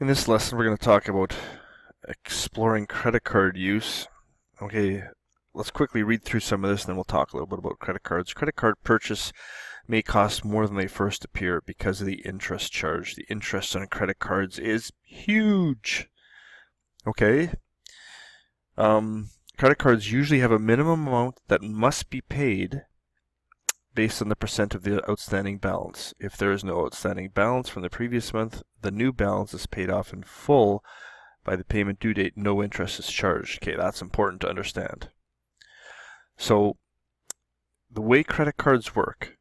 In this lesson, we're going to talk about exploring credit card use. Okay, let's quickly read through some of this and then we'll talk a little bit about credit cards. Credit card purchase may cost more than they first appear because of the interest charge. The interest on credit cards is huge. Okay? Credit cards usually have a minimum amount that must be paid based on the percent of the outstanding balance. If there is no outstanding balance from the previous month, the new balance is paid off in full by the payment due date. No interest is charged. Okay, that's important to understand. So the way credit cards work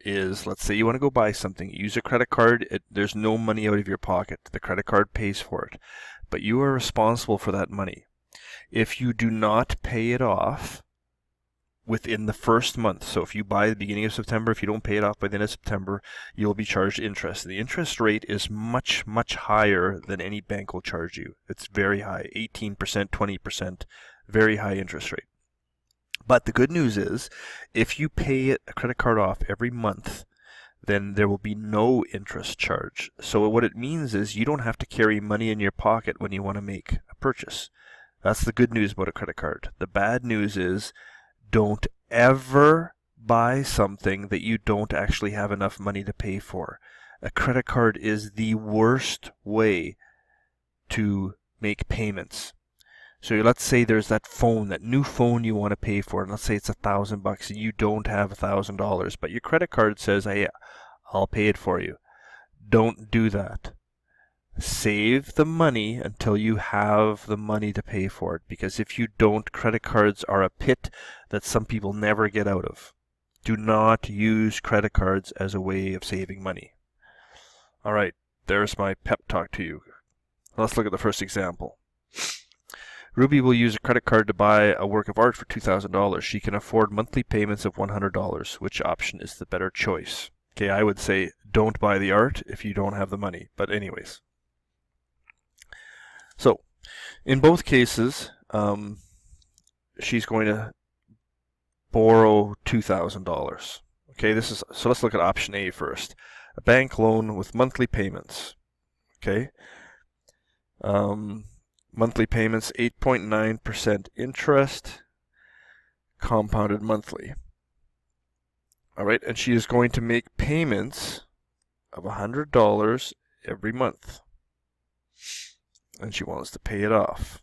is, let's say you want to go buy something, you use a credit card, there's no money out of your pocket. The credit card pays for it, but you are responsible for that money. If you do not pay it off within the first month, so if you buy at the beginning of September, if you don't pay it off by the end of September, you'll be charged interest. The interest rate is much, much higher than any bank will charge you. It's very high, 18%, 20%, very high interest rate. But the good news is, if you pay a credit card off every month, then there will be no interest charge. So what it means is you don't have to carry money in your pocket when you want to make a purchase. That's the good news about a credit card. The bad news is, don't ever buy something that you don't actually have enough money to pay for. A credit card is the worst way to make payments. So let's say there's that phone, that new phone you want to pay for, and let's say it's $1,000 and you don't have $1,000, but your credit card says, hey, I'll pay it for you. Don't do that. Save the money until you have the money to pay for it, because if you don't, credit cards are a pit that some people never get out of. Do not use credit cards as a way of saving money. All right, there's my pep talk to you. Let's look at the first example. Ruby will use a credit card to buy a work of art for $2,000. She can afford monthly payments of $100. Which option is the better choice? Okay, I would say don't buy the art if you don't have the money. But anyways. So, in both cases, she's going to borrow $2,000. Okay, so let's look at option A first. A bank loan with monthly payments. Okay. Monthly payments, 8.9% interest, compounded monthly. All right, and she is going to make payments of $100 every month. And she wants to pay it off.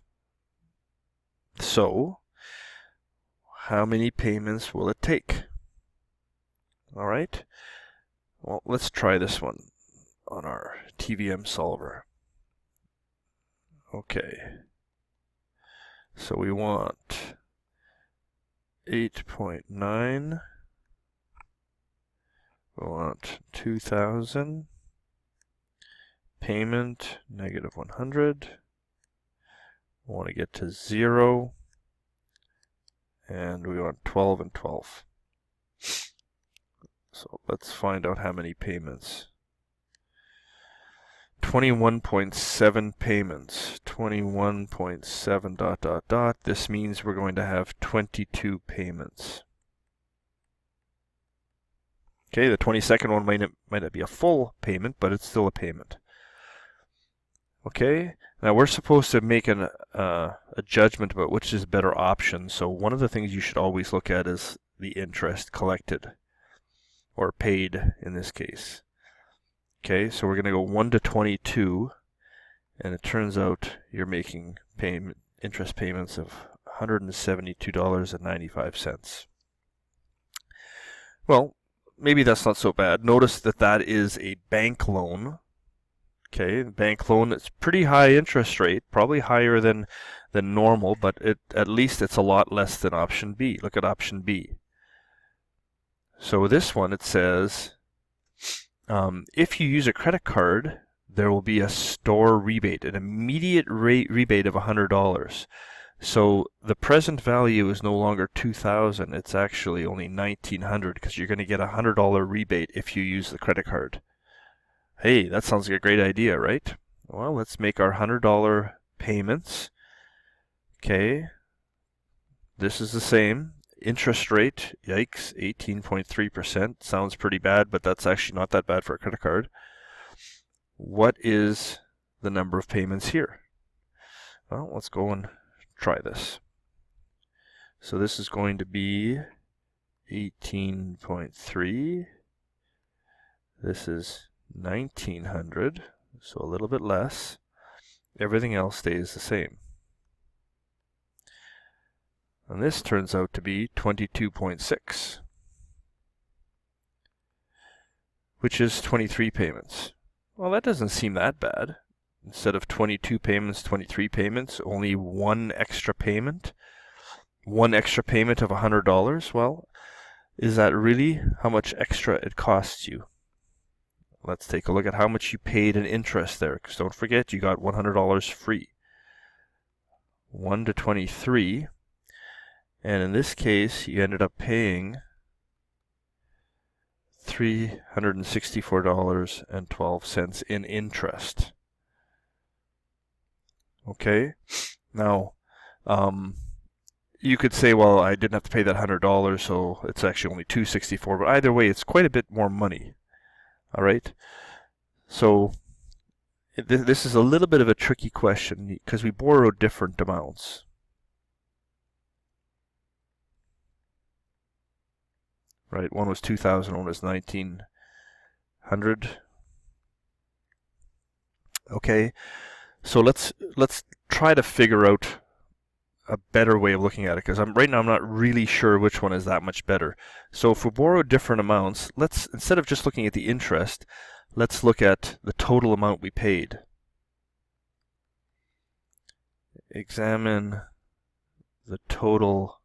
So, how many payments will it take? All right, well, let's try this one on our TVM solver. Okay, so we want 8.9, we want 2,000, payment, negative 100, we want to get to 0, and we want 12 and 12. So let's find out how many payments. 21.7 payments, 21.7 dot dot dot. This means we're going to have 22 payments. Okay, the 22nd one might not be a full payment, but it's still a payment. Okay, now we're supposed to make a judgment about which is a better option. So one of the things you should always look at is the interest collected, or paid in this case. Okay, so we're going to go 1 to 22, and it turns out you're making interest payments of $172.95. Well, maybe that's not so bad. Notice that that is a bank loan. Okay, bank loan, it's pretty high interest rate, probably higher than normal, but at least it's a lot less than option B. Look at option B. So this one, it says, if you use a credit card, there will be a store rebate, an immediate rebate of $100. So the present value is no longer $2,000, it's actually only $1,900, because you're going to get a $100 rebate if you use the credit card. Hey, that sounds like a great idea, right? Well, let's make our $100 payments. Okay, this is the same. Interest rate, yikes, 18.3%. Sounds pretty bad, but that's actually not that bad for a credit card. What is the number of payments here. Well, let's go and try this. So this is going to be 18.3. This is 1900, so a little bit less. Everything else stays the same. And this turns out to be 22.6, which is 23 payments. Well, that doesn't seem that bad. Instead of 22 payments, 23 payments, only one extra payment. One extra payment of $100. Well, is that really how much extra it costs you? Let's take a look at how much you paid in interest there, because don't forget you got $100 free. 1 to 23, and in this case you ended up paying $364.12 in interest. Okay, now you could say, well, I didn't have to pay that $100, so it's actually only $264. But either way, it's quite a bit more money. All right, so this is a little bit of a tricky question because we borrowed different amounts. Right, one was 2,000, one was 1,900. Okay, so let's try to figure out a better way of looking at it, because right now I'm not really sure which one is that much better. So if we borrow different amounts, let's, instead of just looking at the interest, let's look at the total amount we paid. Examine the total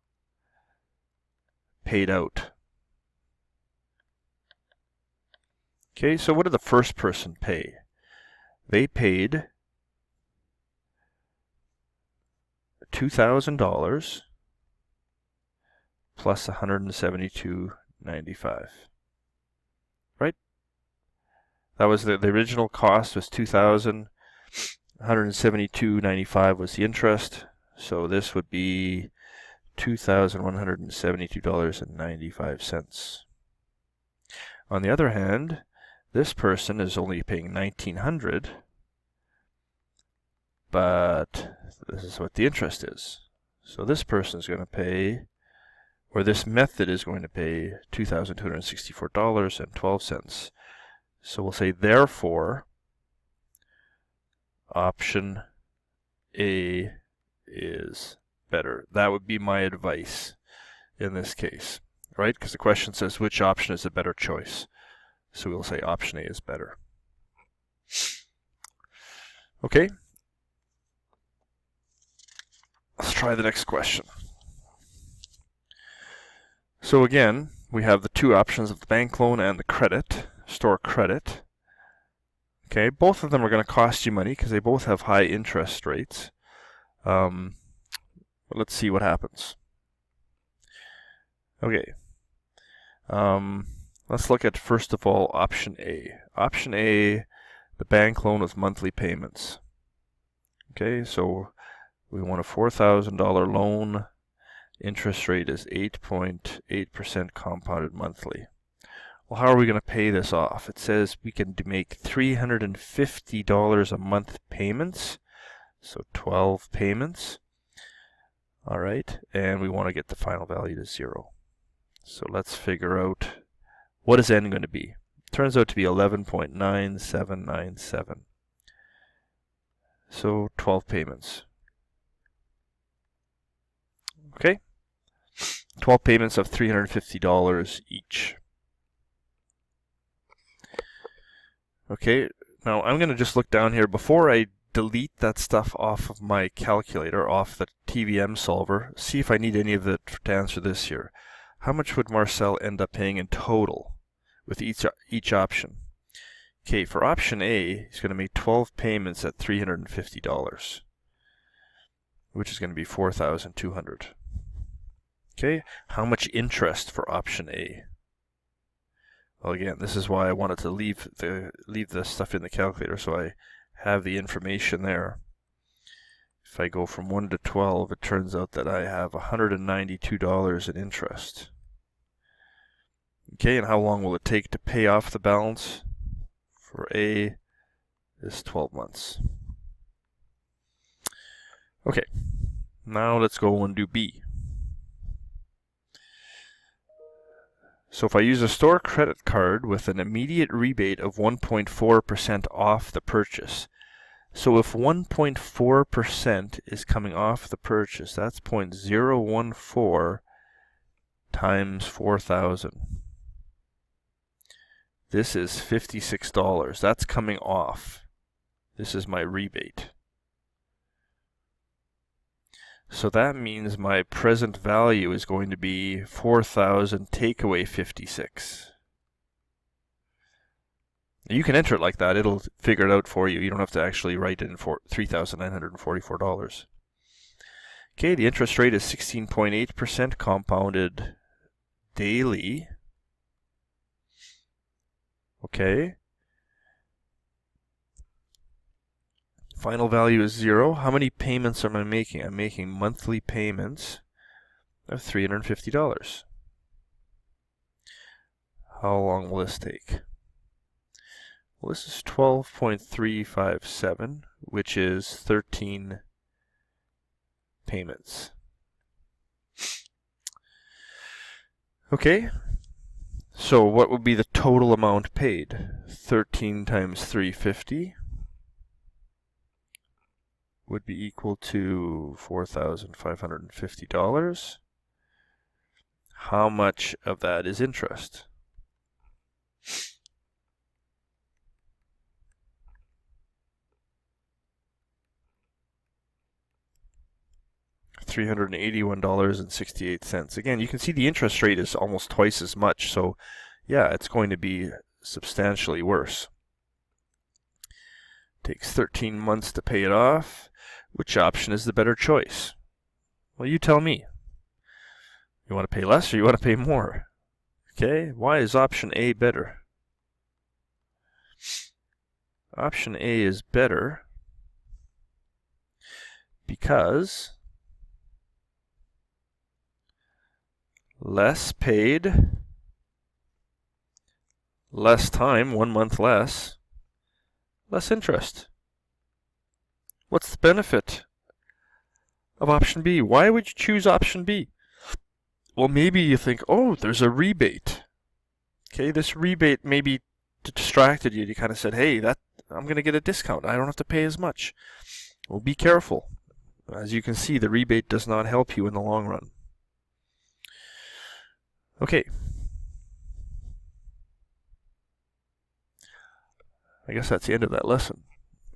paid out. Okay, so what did the first person pay? They paid $2,000 plus $172.95. Right? That was the original cost was $2,000. $172.95 was the interest. So this would be $2,172.95. On the other hand, this person is only paying $1,900. But this is what the interest is. So this person is going to pay, or this method is going to pay $2,264.12. So we'll say, therefore, option A is better. That would be my advice in this case, right? Because the question says which option is a better choice. So we'll say option A is better. Okay. Let's try the next question. So again, we have the two options of the bank loan and the credit, store credit. Okay, both of them are going to cost you money because they both have high interest rates. But let's see what happens. Okay. Let's look at, first of all, option A. Option A, the bank loan with monthly payments. Okay, so we want a $4,000 loan. Interest rate is 8.8% compounded monthly. Well, how are we going to pay this off? It says we can make $350 a month payments, so 12 payments. All right, and we want to get the final value to 0. So let's figure out what is n going to be. It turns out to be 11.9797. So 12 payments. Okay, 12 payments of $350 each. Okay, now I'm going to just look down here before I delete that stuff off of my calculator, off the TVM solver, see if I need any of it to answer this here. How much would Marcel end up paying in total with each option? Okay, for option A, he's going to make 12 payments at $350, which is going to be $4,200. Okay, how much interest for option A? Well, again, this is why I wanted to leave the stuff in the calculator, so I have the information there. If I go from 1 to 12, it turns out that I have $192 in interest. Okay, and how long will it take to pay off the balance? For A is 12 months. Okay, now let's go and do B. So if I use a store credit card with an immediate rebate of 1.4% off the purchase. So if 1.4% is coming off the purchase, that's 0.014 times 4,000. This is $56. That's coming off. This is my rebate. So that means my present value is going to be 4,000 take away 56. You can enter it like that. It'll figure it out for you. You don't have to actually write it in for $3,944. Okay, the interest rate is 16.8% compounded daily. Okay. Final value is 0. How many payments am I making? I'm making monthly payments of $350. How long will this take? Well, this is 12.357, which is 13 payments. Okay, so what would be the total amount paid? 13 times 350 would be equal to $4,550. How much of that is interest? $381.68. Again, you can see the interest rate is almost twice as much, so yeah, it's going to be substantially worse. Takes 13 months to pay it off. Which option is the better choice? Well, you tell me. You want to pay less or you want to pay more? Okay, why is option A better? Option A is better because less paid, less time, 1 month less interest. What's the benefit of option B? Why would you choose option B? Well, maybe you think, oh, there's a rebate. Okay, this rebate maybe distracted you. You kind of said, hey, I'm going to get a discount. I don't have to pay as much. Well, be careful. As you can see, the rebate does not help you in the long run. Okay. I guess that's the end of that lesson.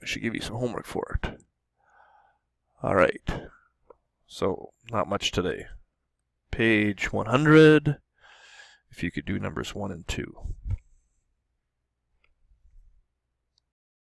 I should give you some homework for it. All right. So, not much today. Page 100, if you could do numbers 1 and 2.